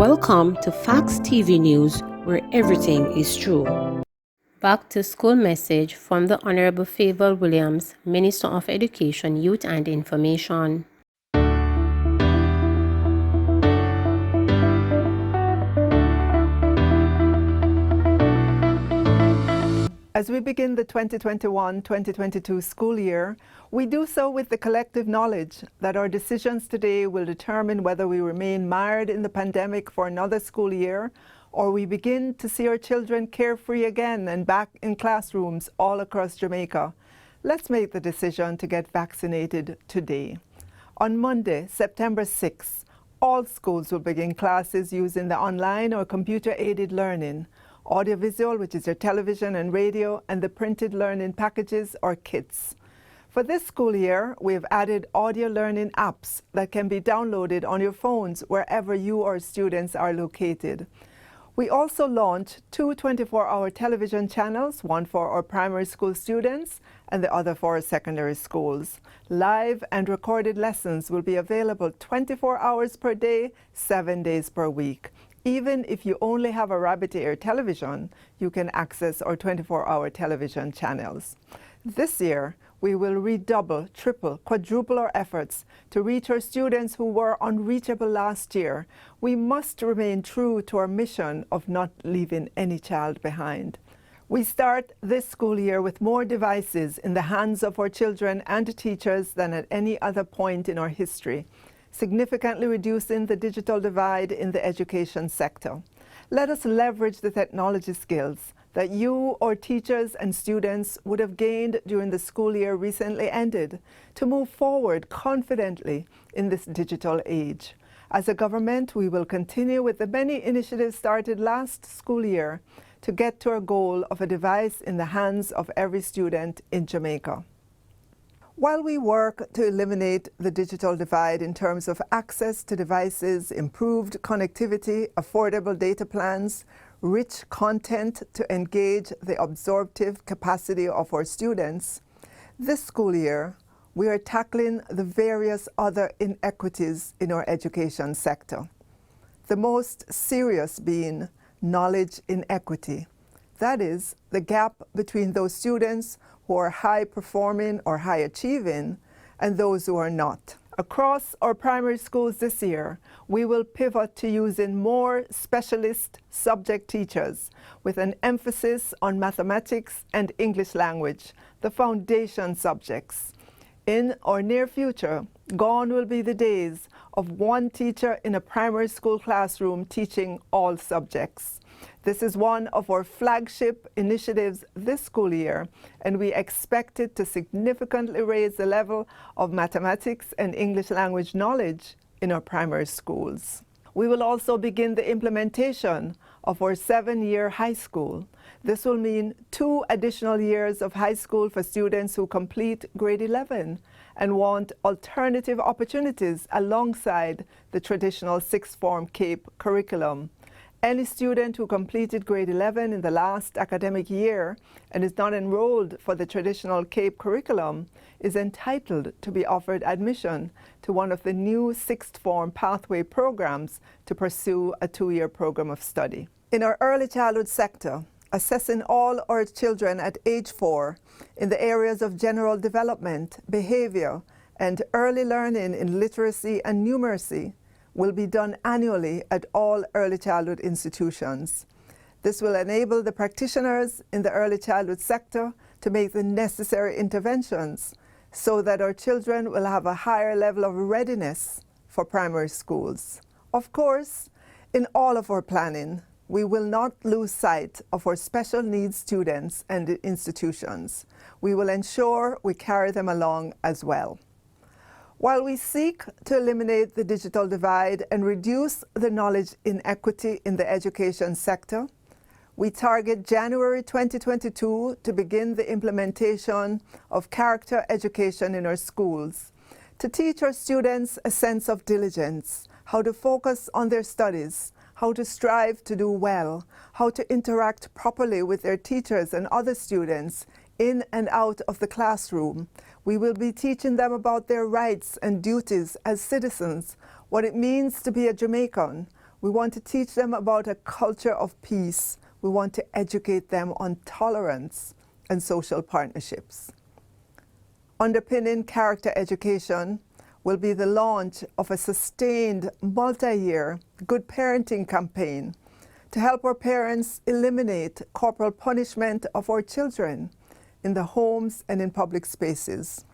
Welcome to Facts TV News, where everything is true. Back to school message from the Honorable Favour Williams, Minister of Education, Youth and Information. As we begin the 2021-2022 school year, we do so with the collective knowledge that our decisions today will determine whether we remain mired in the pandemic for another school year, or we begin to see our children carefree again and back in classrooms all across Jamaica. Let's make the decision to get vaccinated today. On Monday, September 6th, all schools will begin classes using the online or computer-aided learning, audiovisual, which is your television and radio, and the printed learning packages or kits. For this school year, we have added audio learning apps that can be downloaded on your phones wherever you or students are located. We also launched two 24-hour television channels, one for our primary school students and the other for our secondary schools. Live and recorded lessons will be available 24 hours per day, 7 days per week. Even if you only have a rabbit ear television, you can access our 24-hour television channels. This year, we will redouble, triple, quadruple our efforts to reach our students who were unreachable last year. We must remain true to our mission of not leaving any child behind. We start this school year with more devices in the hands of our children and teachers than at any other point in our history, significantly reducing the digital divide in the education sector. Let us leverage the technology skills that you or teachers and students would have gained during the school year recently ended to move forward confidently in this digital age. As a government, we will continue with the many initiatives started last school year to get to our goal of a device in the hands of every student in Jamaica. While we work to eliminate the digital divide in terms of access to devices, improved connectivity, affordable data plans, rich content to engage the absorptive capacity of our students, this school year we are tackling the various other inequities in our education sector. The most serious being knowledge inequity. That is, the gap between those students who are high performing or high achieving and those who are not. Across our primary schools this year, we will pivot to using more specialist subject teachers with an emphasis on mathematics and English language, the foundation subjects. In our near future, gone will be the days of one teacher in a primary school classroom teaching all subjects. This is one of our flagship initiatives this school year, and we expect it to significantly raise the level of mathematics and English language knowledge in our primary schools. We will also begin the implementation of our 7-year high school. This will mean 2 additional years of high school for students who complete grade 11 and want alternative opportunities alongside the traditional sixth form CAPE curriculum. Any student who completed grade 11 in the last academic year and is not enrolled for the traditional CAPE curriculum is entitled to be offered admission to one of the new sixth form pathway programs to pursue a 2-year program of study. In our early childhood sector, assessing all our children at age 4 in the areas of general development, behavior, and early learning in literacy and numeracy will be done annually at all early childhood institutions. This will enable the practitioners in the early childhood sector to make the necessary interventions so that our children will have a higher level of readiness for primary schools. Of course, in all of our planning, we will not lose sight of our special needs students and institutions. We will ensure we carry them along as well. While we seek to eliminate the digital divide and reduce the knowledge inequity in the education sector, we target January 2022 to begin the implementation of character education in our schools, to teach our students a sense of diligence, how to focus on their studies, how to strive to do well, how to interact properly with their teachers and other students in and out of the classroom. We will be teaching them about their rights and duties as citizens, what it means to be a Jamaican, We want to teach them about a culture of peace. We want to educate them on tolerance and social partnerships. Underpinning character education will be the launch of a sustained multi-year good parenting campaign to help our parents eliminate corporal punishment of our children in the homes and in public spaces.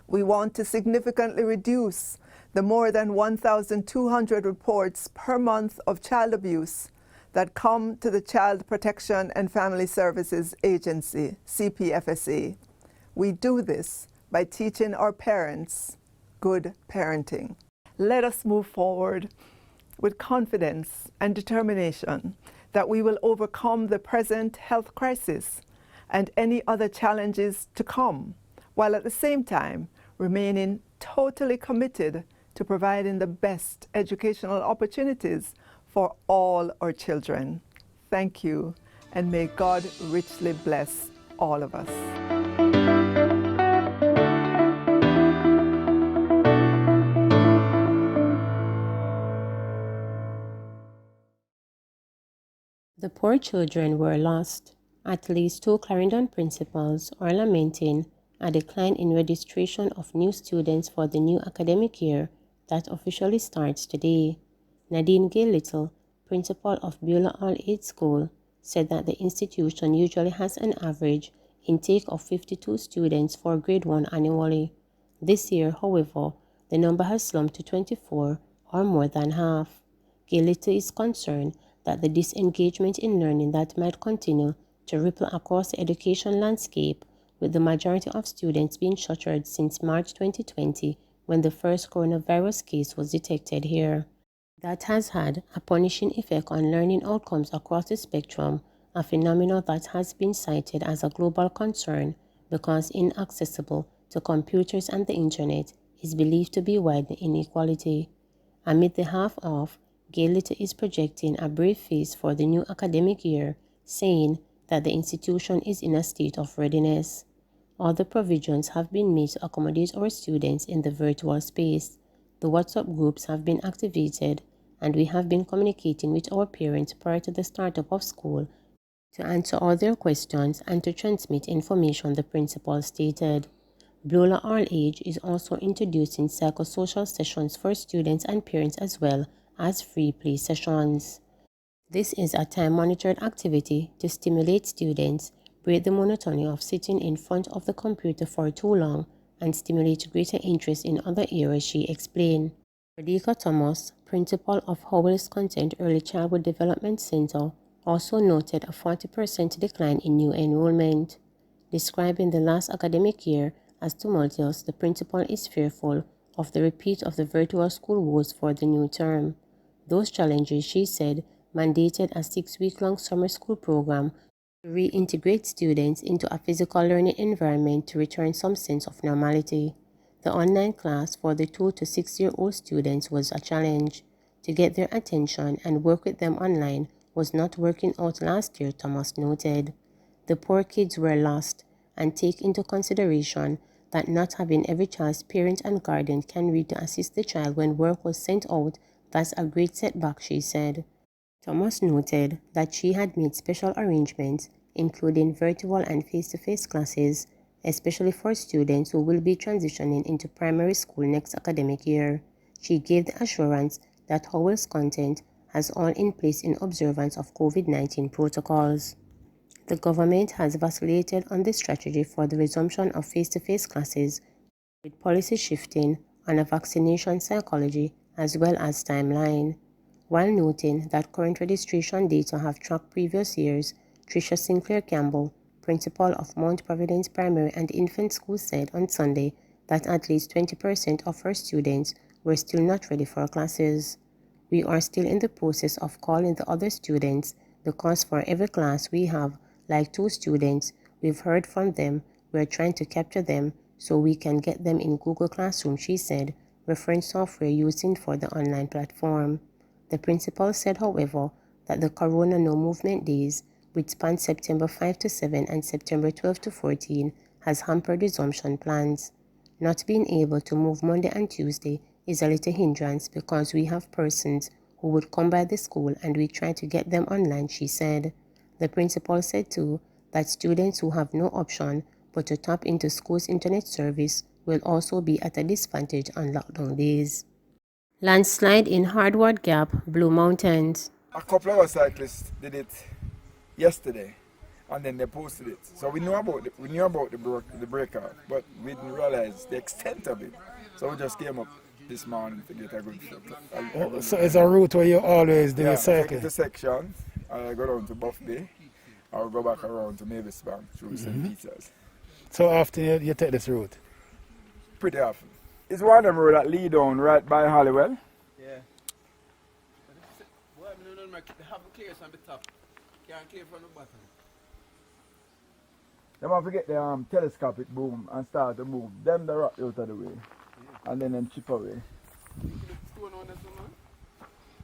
We want to significantly reduce the more than 1,200 reports per month of child abuse that come to the Child Protection and Family Services Agency, CPFSA. We do this by teaching our parents good parenting. Let us move forward with confidence and determination that we will overcome the present health crisis and any other challenges to come, while at the same time remaining totally committed to providing the best educational opportunities for all our children. Thank you, and may God richly bless all of us. The poor children were lost. At least 2 Clarendon principals are lamenting a decline in registration of new students for the new academic year that officially starts today. Nadine Gay Little, principal of Beulah All-Age School, said that the institution usually has an average intake of 52 students for grade 1 annually. This year, however, the number has slumped to 24, or more than half. Gay Little is concerned that the disengagement in learning that might continue to ripple across the education landscape, with the majority of students being shuttered since March 2020, when the first coronavirus case was detected here. That has had a punishing effect on learning outcomes across the spectrum, a phenomenon that has been cited as a global concern because inaccessible to computers and the internet is believed to be widening inequality. Amid the half-off, Gay Little is projecting a brave face for the new academic year, saying that the institution is in a state of readiness. All the provisions have been made to accommodate our students in the virtual space. The WhatsApp groups have been activated, and we have been communicating with our parents prior to the startup of school to answer all their questions and to transmit information, the principal stated. Beulah All-Age is also introducing psychosocial sessions for students and parents as well as free play sessions. This is a time-monitored activity to stimulate students, break the monotony of sitting in front of the computer for too long, and stimulate greater interest in other areas, she explained. Rebvke Thomas, principal of Holness Content Early Childhood Development Center, also noted a 40% decline in new enrollment. Describing the last academic year as tumultuous, the principal is fearful of the repeat of the virtual school woes for the new term. Those challenges, she said, mandated a 6-week-long summer school program to reintegrate students into a physical learning environment to return some sense of normality. The online class for the 2 to 6-year-old students was a challenge. To get their attention and work with them online was not working out last year, Thomas noted. The poor kids were lost, and take into consideration that not having every child's parent and guardian can read to assist the child when work was sent out, that's a great setback, she said. Thomas noted that she had made special arrangements, including virtual and face-to-face classes, especially for students who will be transitioning into primary school next academic year. She gave the assurance that Holness Content has all in place in observance of COVID-19 protocols. The government has vacillated on the strategy for the resumption of face-to-face classes, with policy shifting on a vaccination psychology as well as timeline. While noting that current registration data have tracked previous years, Tricia Sinclair Campbell, principal of Mount Providence Primary and Infant School, said on Sunday that at least 20% of her students were still not ready for classes. We are still in the process of calling the other students because for every class we have like 2 students, we've heard from them, we're trying to capture them so we can get them in Google Classroom, she said, referring software using for the online platform. The principal said, however, that the Corona No Movement Days, which span September 5 to 7 and September 12 to 14, has hampered resumption plans. Not being able to move Monday and Tuesday is a little hindrance because we have persons who would come by the school and we tried to get them online, she said. The principal said too that students who have no option but to tap into school's internet service will also be at a disadvantage on lockdown days. Landslide in Hardward Gap, Blue Mountains. A couple of our cyclists did it yesterday, and then they posted it. So we knew about the breakout, but we didn't realize the extent of it. So we just came up this morning to get a good fit. So it's a route where you always do your cycling? It's a section. I go down to Rebvke. I'll go back around to Mavis Bank through St. Peter's. So often you take this route? Pretty often. It's one of them road that lead down right by Halliwell. Yeah. Well, they have a clear from the top. Can't clear from the bottom. They want to get the telescopic boom and start to move. Them the rock out of the way. Yeah. And then them chip away. You see the stone on this one, man?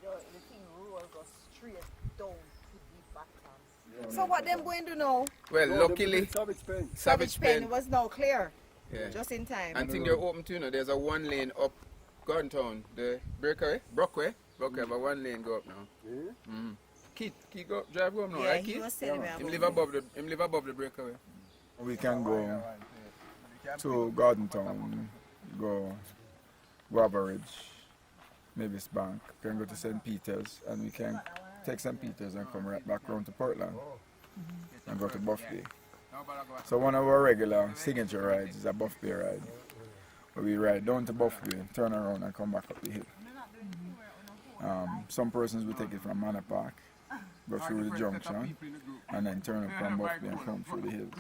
The thing roll goes straight down to the back. So what them going to know? Well, No, luckily, Savage Pen was now clear. Yeah. Just in time. I think they're open too, you know. There's a one lane up Guntown, the breakaway, Brockway, have a one lane go up now. Yeah. Mm-hmm. Keith go drive home now, Yeah, right, he Keith? was telling me Him about live it. above the breakaway. We can go to Garden Town, go Average, Mavis Bank, can go to St. Peter's, and we can take St. Peter's and come right back around to Portland and go to Rebvke. So one of our regular signature rides is a Rebvke ride, where we ride down to Rebvke, turn around and come back up the hill. Some persons will take it from Manor Park, go through the junction, and then turn up from Rebvke and come through the hills.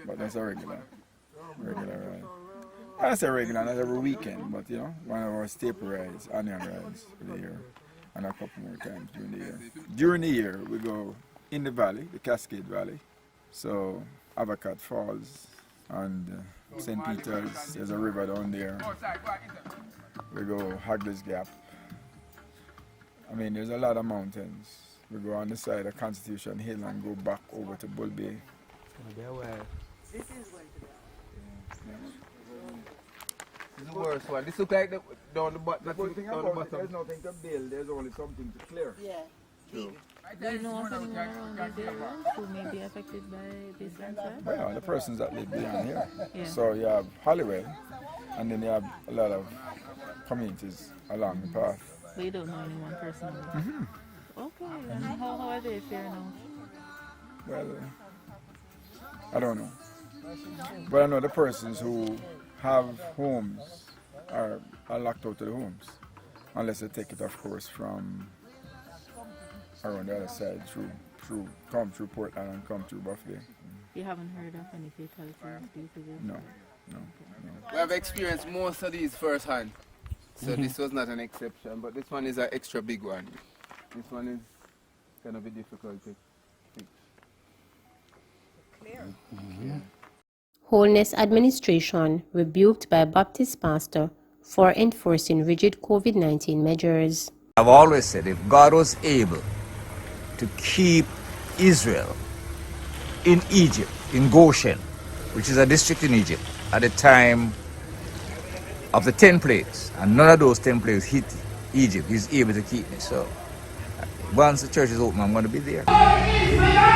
But that's a regular ride. I say regular, not every weekend, but you know, one of our staple rides, annual rides for the year, and a couple more times during the year. During the year, we go in the valley, the Cascade Valley. So, Avocad Falls and St. Peter's, there's a river down there. We go Hagley's Gap. I mean, there's a lot of mountains. We go on the side of Constitution Hill and go back over to Bull Bay. This is going to be. This is the worst one. This looks like down the bottom. The good thing about it, there's nothing to build, there's only something to clear. Yeah. True. Do you know of anyone around these areas who may be affected by this landslide? Well, the persons that live beyond here. Yeah. So you have Halliwell, and then you have a lot of communities along the path. But you don't know anyone personally? Okay, and how are they faring now? Well, I don't know. But I know the persons who have homes are locked out of the homes, unless they take it, of course, from around the other side come through Portland and come through Rebvke. You haven't heard of any fatalities due to this? No. We have experienced most of these firsthand. So this was not an exception, but this one is an extra big one. This one is going to be difficult to fix. Clear. Holness administration rebuked by Baptist pastor for enforcing rigid COVID-19 measures. I've always said if God was able to keep Israel in Egypt, in Goshen, which is a district in Egypt, at the time of the 10 plagues, and none of those 10 plagues hit Egypt, he's able to keep me. So once the church is open, I'm going to be there. Hallelujah.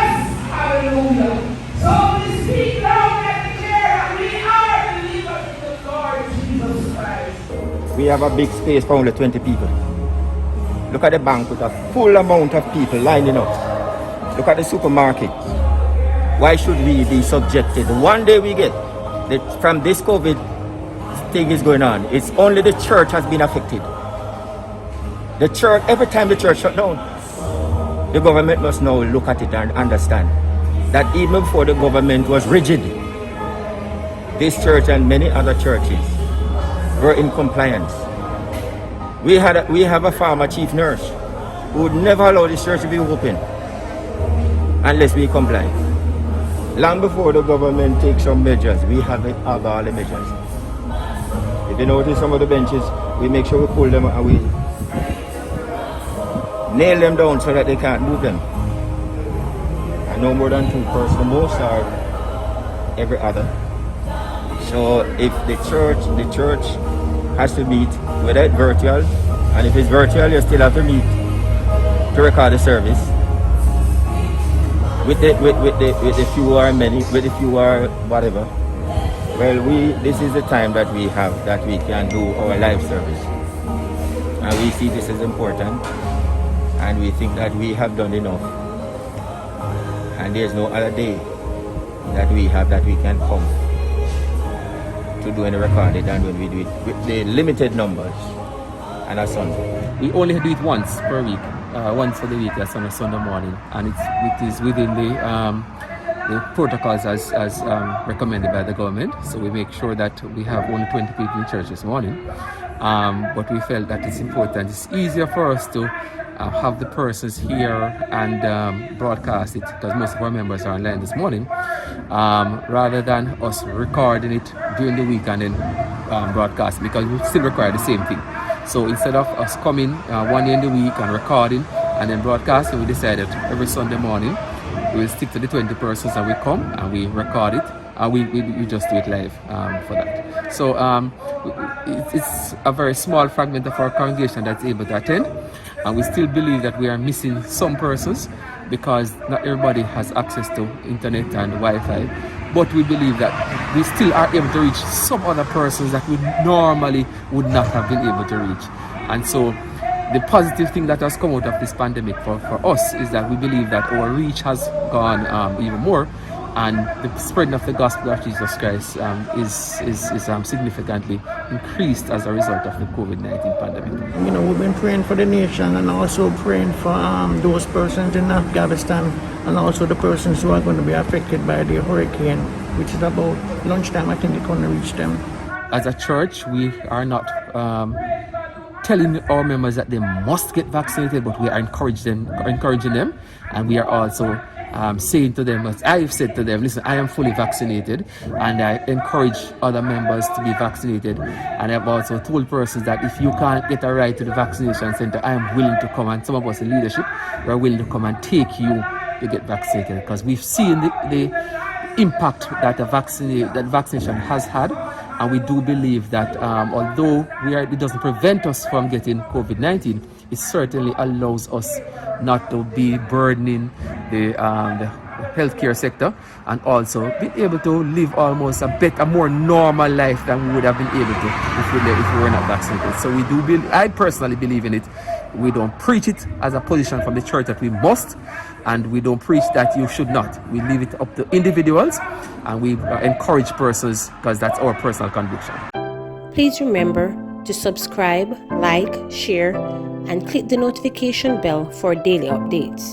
So we speak loud and clear that we are believers in the Lord Jesus Christ. We have a big space for only 20 people. Look at the bank with a full amount of people lining up. Look at the supermarket. Why should we be subjected? One day we get that from this COVID thing is going on. It's only the church has been affected. The church, every time the church shut down, the government must now look at it and understand that even before the government was rigid, this church and many other churches were in compliance. We have a former chief nurse who would never allow this church to be open unless we comply. Long before the government takes some measures, we have all the measures. If you notice some of the benches, we make sure we pull them and we nail them down so that they can't move them. And no more than 2 persons, the most are every other. So if the church has to meet, whether it's virtual And if it's virtual, you still have to meet to record the service. With the few or many, with the few or whatever. Well, this is the time that we have that we can do our live service. And we see this as important. And we think that we have done enough. And there's no other day that we have that we can come to do any recording than when we do it with the limited numbers and a Sunday. We only do it once per week, once for the week, that's on a Sunday morning, and it is within the protocols as recommended by the government. So we make sure that we have only 20 people in church this morning, but we felt that it's important. It's easier for us to have the persons here and broadcast it, because most of our members are online this morning, rather than us recording it during the week and then broadcasting, because we still require the same thing. So instead of us coming one day in the week and recording and then broadcasting, we decided every Sunday morning we'll stick to the 20 persons and we come and we record it and we just do it live for that. So it's a very small fragment of our congregation that's able to attend, and we still believe that we are missing some persons because not everybody has access to internet and Wi-Fi, but we believe that we still are able to reach some other persons that we normally would not have been able to reach. And so the positive thing that has come out of this pandemic for us is that we believe that our reach has gone even more, and the spreading of the gospel of Jesus Christ is significantly increased as a result of the COVID-19 pandemic. You know, we've been praying for the nation and also praying for those persons in Afghanistan and also the persons who are going to be affected by the hurricane, which is about lunchtime. I think it's going to reach them. As a church, we are not telling our members that they must get vaccinated, but we are encouraging them, and we are also saying to them, as I've said to them, listen, I am fully vaccinated, and I encourage other members to be vaccinated. And I've also told persons that if you can't get a ride to the vaccination center, I am willing to come, and some of us in leadership are willing to come and take you to get vaccinated, because we've seen the impact that vaccination has had. And we do believe that although it doesn't prevent us from getting COVID-19, it certainly allows us not to be burdening the healthcare sector, and also be able to live almost a more normal life than we would have been able to if we were not vaccinated. So I personally believe in it. We don't preach it as a position from the church that we must, and we don't preach that you should not. We leave it up to individuals, and we encourage persons because that's our personal conviction. Please remember to subscribe, like, share, and click the notification bell for daily updates.